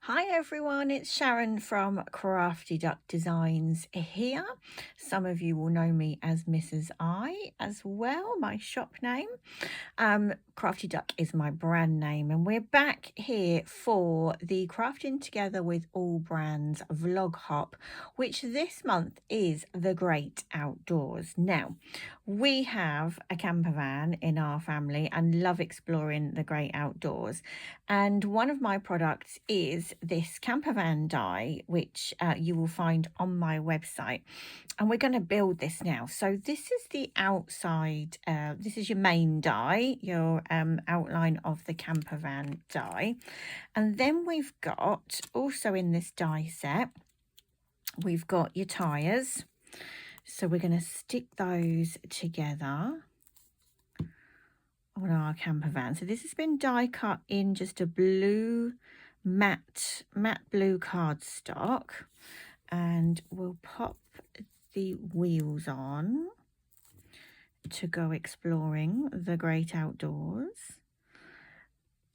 Hi everyone, it's Sharon from Crafty Duck Designs here. Some of you will know me as Mrs. I as well, my shop name. Crafty Duck is my brand name, and we're back here for the Crafting Together with All Brands vlog hop, which this month is the Great Outdoors. Now, we have a camper van in our family and love exploring the great outdoors. And one of my products is this camper van die, which you will find on my website. And we're going to build this now. So this is the outside, this is your main die, your outline of the camper van die. And then we've got, also in this die set, we've got your tyres. So we're going to stick those together on our camper van. So this has been die cut in just a blue, matte blue cardstock. And we'll pop the wheels on to go exploring the great outdoors.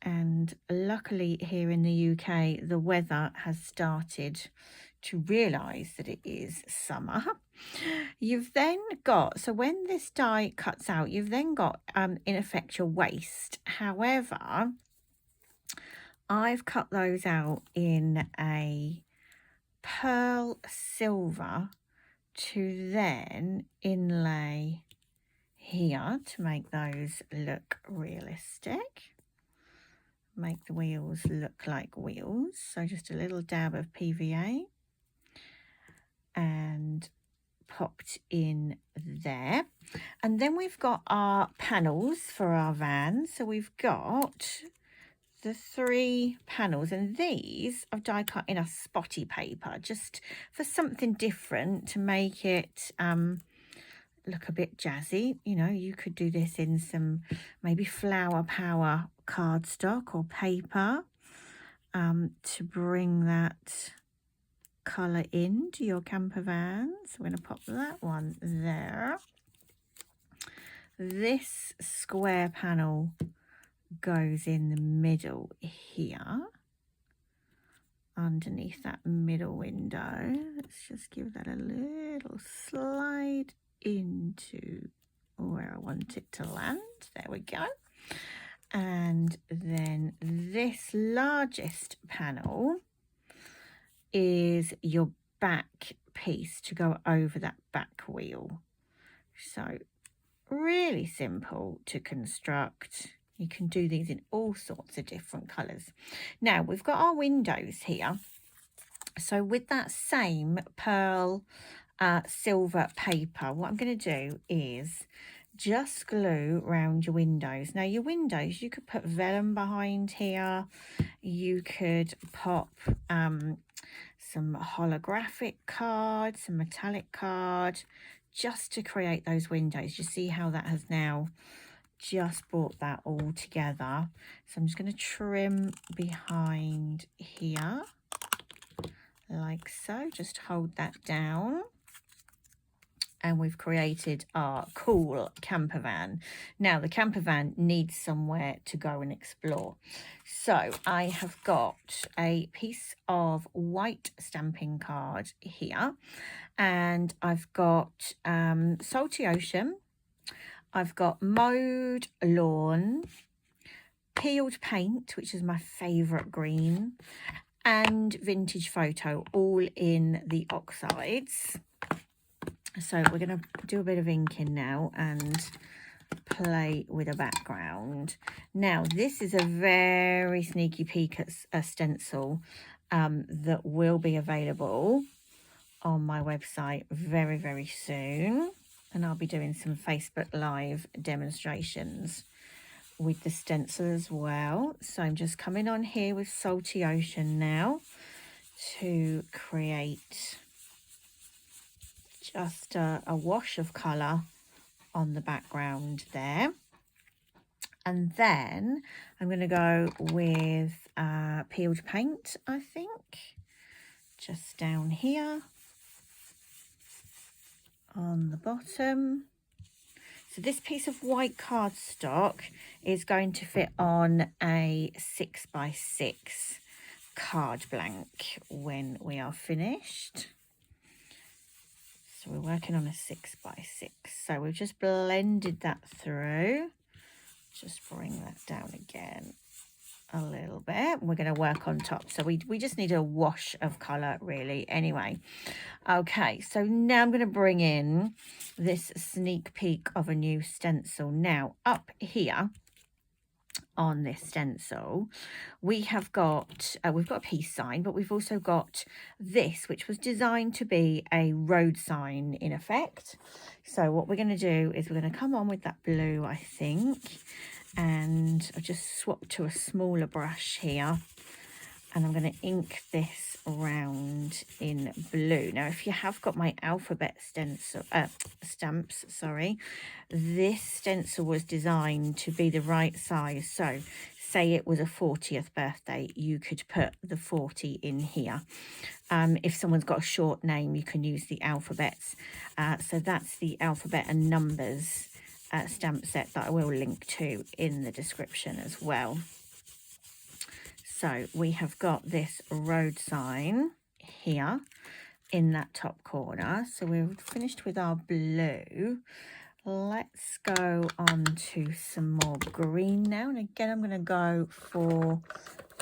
And luckily here in the UK, the weather has started to realise that it is summer. You've then got, so when this die cuts out, you've then got in effect your waist. However, I've cut those out in a pearl silver to then inlay here to make those look realistic. Make the wheels look like wheels. So just a little dab of PVA and popped in there. And then we've got our panels for our van. So we've got the 3 panels, and these I've die cut in a spotty paper just for something different to make it look a bit jazzy. You know, you could do this in some maybe flower power cardstock or paper to bring that colour into your camper van. So we're going to pop that one there. This square panel goes in the middle here, underneath that middle window. Let's just give that a little slide into where I want it to land. There we go. And then this largest panel is your back piece to go over that back wheel. So really simple to construct. You can do these in all sorts of different colours. Now we've got our windows here. So with that same pearl silver paper, what I'm going to do is just glue around your windows. Now your windows, you could put vellum behind here. You could pop some holographic card, some metallic card, just to create those windows. You see how that has now just brought that all together. So I'm just going to trim behind here like so. Just hold that down. And we've created our cool camper van. Now the camper van needs somewhere to go and explore. So I have got a piece of white stamping card here, and I've got Salty Ocean, I've got Mowed Lawn, Peeled Paint, which is my favourite green, and Vintage Photo, all in the oxides. So we're going to do a bit of inking now and play with a background. Now this is a very sneaky peek at a stencil that will be available on my website very, very soon. And I'll be doing some Facebook Live demonstrations with the stencil as well. So I'm just coming on here with Salty Ocean now to create just a wash of colour on the background there. And then I'm going to go with peeled paint, I think, just down here on the bottom. So this piece of white cardstock is going to fit on a 6x6 card blank when we are finished. So we're working on a 6x6. So we've just blended that through. Just bring that down again a little bit. We're going to work on top. So we just need a wash of colour really anyway. Okay, so now I'm going to bring in this sneak peek of a new stencil. Now up here on this stencil we have got we've got a peace sign, but we've also got this, which was designed to be a road sign in effect. So what we're going to do is we're going to come on with that blue, I think, and I'll just swap to a smaller brush here, and I'm going to ink this around in blue. Now, if you have got my alphabet stencil stamps, sorry, this stencil was designed to be the right size. So say it was a 40th birthday, you could put the 40 in here. If someone's got a short name, you can use the alphabets. So that's the alphabet and numbers stamp set that I will link to in the description as well. So we have got this road sign here in that top corner. So we're finished with our blue. Let's go on to some more green now. And again, I'm going to go for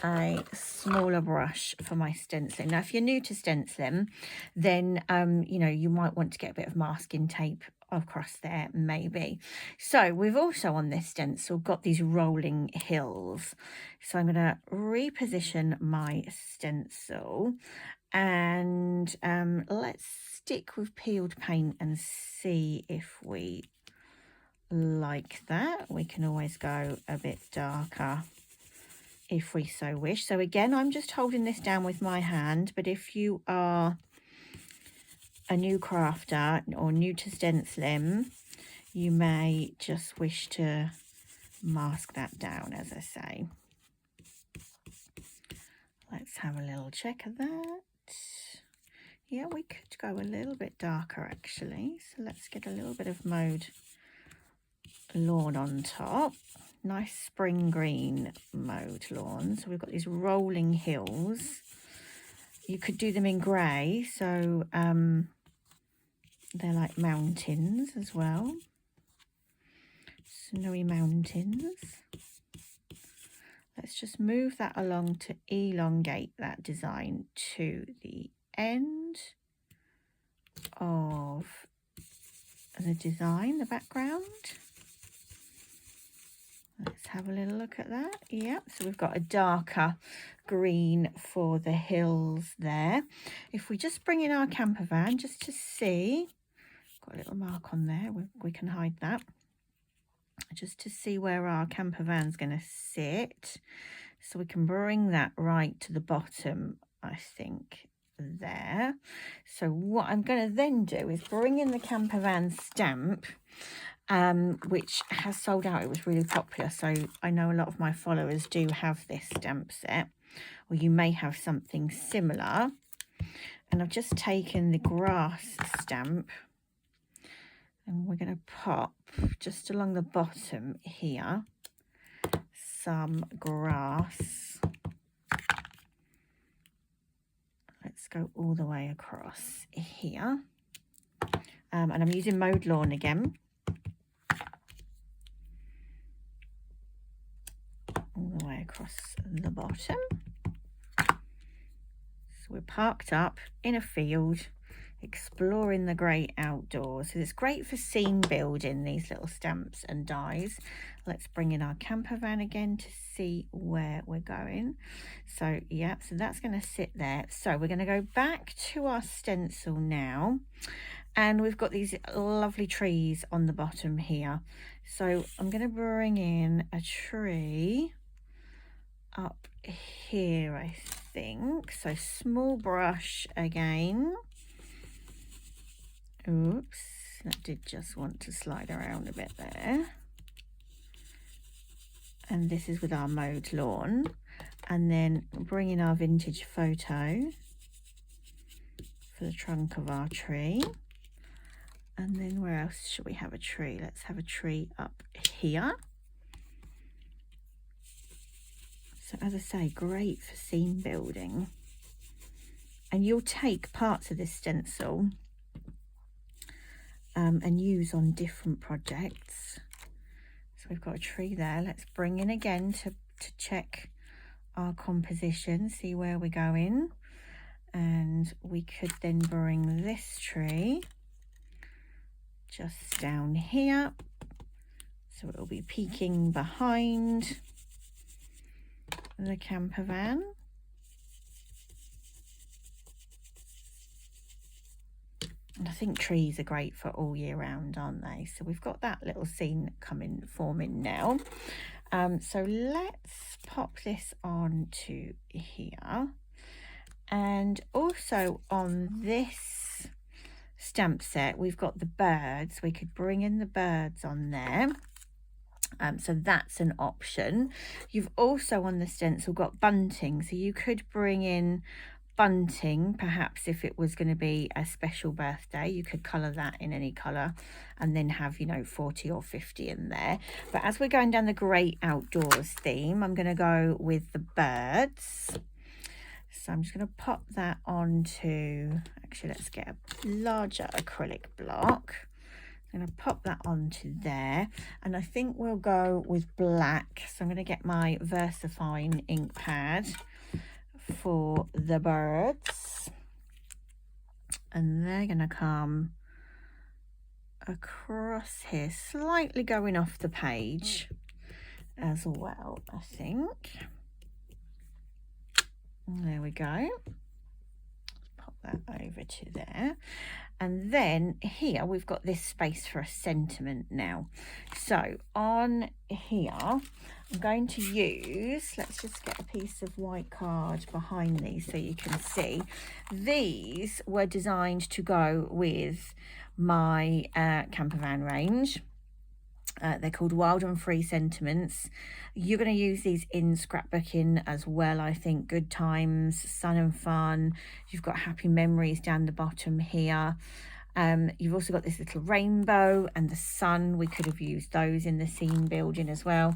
a smaller brush for my stenciling. Now, if you're new to stenciling, then, you know, you might want to get a bit of masking tape across there maybe. So we've also on this stencil got these rolling hills. So I'm going to reposition my stencil and let's stick with peeled paint and see if we like that. We can always go a bit darker if we so wish. So again, I'm just holding this down with my hand, but if you are a new crafter or new to stenciling, you may just wish to mask that down, as I say. Let's have a little check of that. Yeah, we could go a little bit darker actually. So let's get a little bit of mauve lawn on top. Nice spring green mauve lawn. So we've got these rolling hills. You could do them in grey, so they're like mountains as well. Snowy mountains. Let's just move that along to elongate that design to the end of the design, the background. Let's have a little look at that. Yep, so we've got a darker green for the hills there. If we just bring in our camper van just to see, got a little mark on there, we can hide that, just to see where our camper van's going to sit. So we can bring that right to the bottom, I think, there. So what I'm going to then do is bring in the camper van stamp, which has sold out. It was really popular, so I know a lot of my followers do have this stamp set, or you may have something similar. And I've just taken the grass stamp and we're going to pop just along the bottom here some grass. Let's go all the way across here, and I'm using mauve lawn again. All the way across the bottom. So we're parked up in a field, exploring the great outdoors. So it's great for scene building, these little stamps and dies. Let's bring in our camper van again to see where we're going. So yeah, so that's going to sit there. So we're going to go back to our stencil now, and we've got these lovely trees on the bottom here. So I'm going to bring in a tree up here, I think. So small brush again. Oops, that did just want to slide around a bit there. And this is with our mowed lawn. And then bring in our vintage photo for the trunk of our tree. And then where else should we have a tree? Let's have a tree up here. So as I say, great for seam building. And you'll take parts of this stencil and use on different projects. So we've got a tree there. Let's bring in again to check our composition, see where we're going. And we could then bring this tree just down here. So it'll be peeking behind the camper van. And I think trees are great for all year round, aren't they? So we've got that little scene forming now. So let's pop this on to here. And also on this stamp set, we've got the birds. We could bring in the birds on there. So that's an option. You've also on the stencil got bunting. So you could bring in bunting, perhaps if it was going to be a special birthday, you could colour that in any colour and then have, you know, 40 or 50 in there. But as we're going down the great outdoors theme, I'm going to go with the birds. So I'm just going to pop that onto, actually let's get a larger acrylic block. I'm going to pop that onto there, and I think we'll go with black. So I'm going to get my VersaFine ink pad for the birds, and they're going to come across here, slightly going off the page as well, I think. There we go. Pop that over to there. And then here we've got this space for a sentiment now. So on here, I'm going to use, let's just get a piece of white card behind these so you can see. These were designed to go with my camper van range. They're called Wild and Free Sentiments. You're going to use these in scrapbooking as well, I think. Good times, sun and fun. You've got happy memories down the bottom here. You've also got this little rainbow and the sun. We could have used those in the scene building as well.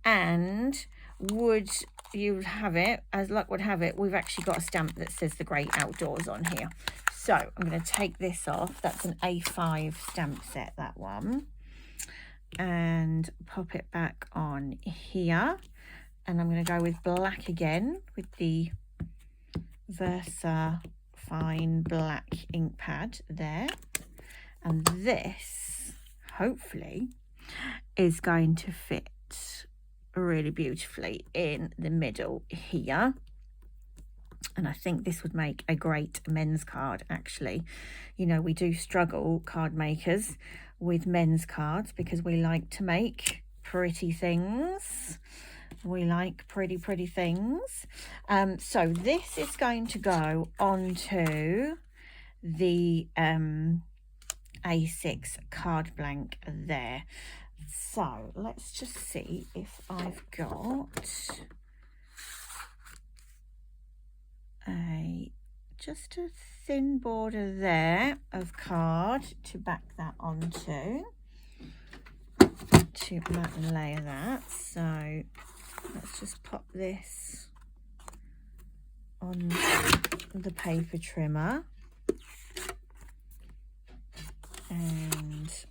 And would you have it, as luck would have it, we've actually got a stamp that says the Great Outdoors on here. So I'm going to take this off. That's an A5 stamp set, that one. And pop it back on here, and I'm going to go with black again with the VersaFine black ink pad there, and this hopefully is going to fit really beautifully in the middle here. And I think this would make a great men's card, actually. You know, we do struggle, card makers, with men's cards because we like to make pretty things. We like pretty things. So this is going to go onto the A6 card blank there. So let's just see if I've got just a thin border there of card to back that onto, to mat and layer that. So let's just pop this on the paper trimmer and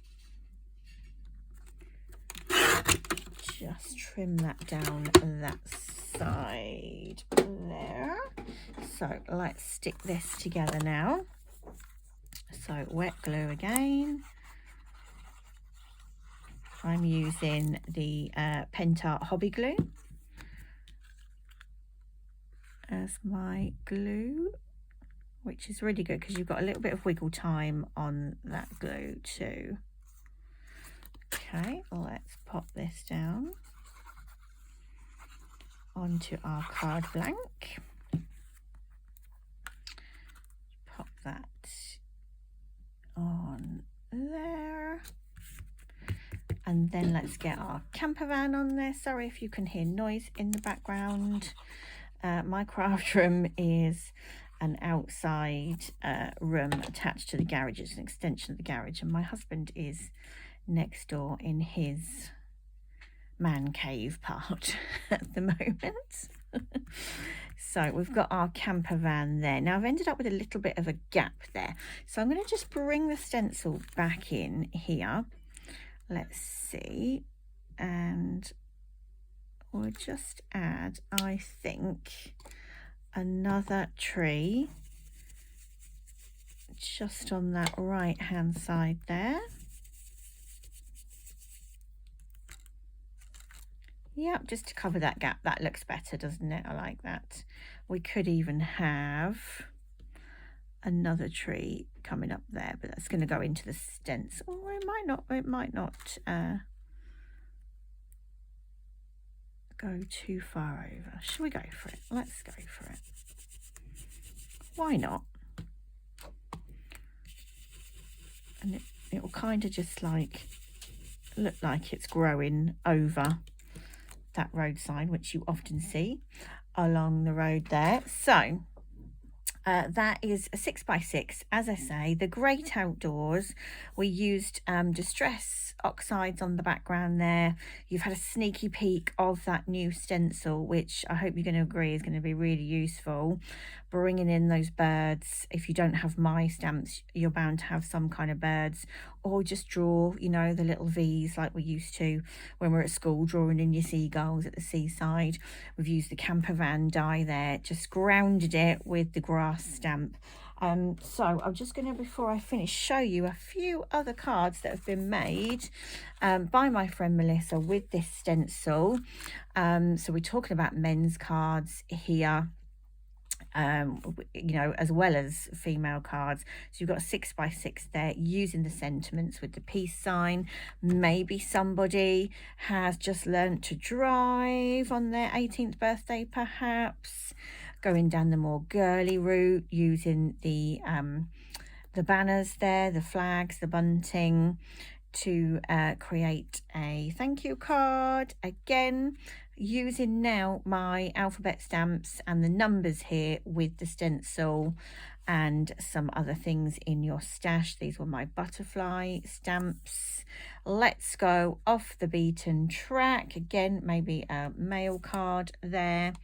just trim that down that side there. So let's stick this together now. So wet glue again. I'm using the Pentart Hobby Glue as my glue, which is really good because you've got a little bit of wiggle time on that glue too. Okay, let's pop this down onto our card blank. Pop that on there. And then let's get our camper van on there. Sorry if you can hear noise in the background. My craft room is an outside room attached to the garage. It's an extension of the garage, and my husband is next door in his man cave part at the moment. So we've got our camper van there. Now I've ended up with a little bit of a gap there. So I'm going to just bring the stencil back in here. Let's see. And we'll just add, I think, another tree just on that right hand side there. Yep, just to cover that gap. That looks better, doesn't it? I like that. We could even have another tree coming up there, but that's going to go into the stencil. Oh, it might not go too far over. Shall we go for it? Let's go for it. Why not? And it will kind of just like look like it's growing over that road sign, which you often see along the road there. So that is a 6x6. As I say, the great outdoors. We used distress oxides on the background there. You've had a sneaky peek of that new stencil, which I hope you're going to agree is going to be really useful. Bringing in those birds. If you don't have my stamps, you're bound to have some kind of birds, or just draw, you know, the little V's like we used to when we were at school, drawing in your seagulls at the seaside. We've used the camper van die there, just grounded it with the grass stamp. So I'm just going to, before I finish, show you a few other cards that have been made by my friend Melissa with this stencil. So we're talking about men's cards here. You know, as well as female cards. So you've got a 6x6 there using the sentiments with the peace sign. Maybe somebody has just learnt to drive on their 18th birthday, perhaps going down the more girly route using the banners there, the flags, the bunting, to create a thank you card. Again, using now my alphabet stamps and the numbers here with the stencil and some other things in your stash. These were my butterfly stamps. Let's go off the beaten track. Again, maybe a mail card there.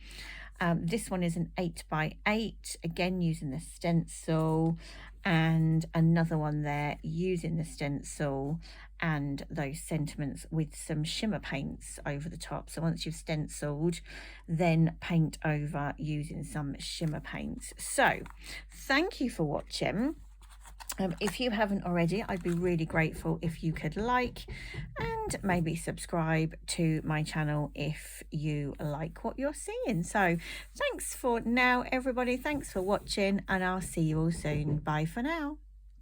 This one is an 8x8, again using the stencil, and another one there using the stencil and those sentiments with some shimmer paints over the top. So once you've stenciled, then paint over using some shimmer paints. So thank you for watching. If you haven't already, I'd be really grateful if you could like and maybe subscribe to my channel if you like what you're seeing. So thanks for now, everybody. Thanks for watching, and I'll see you all soon. Bye for now.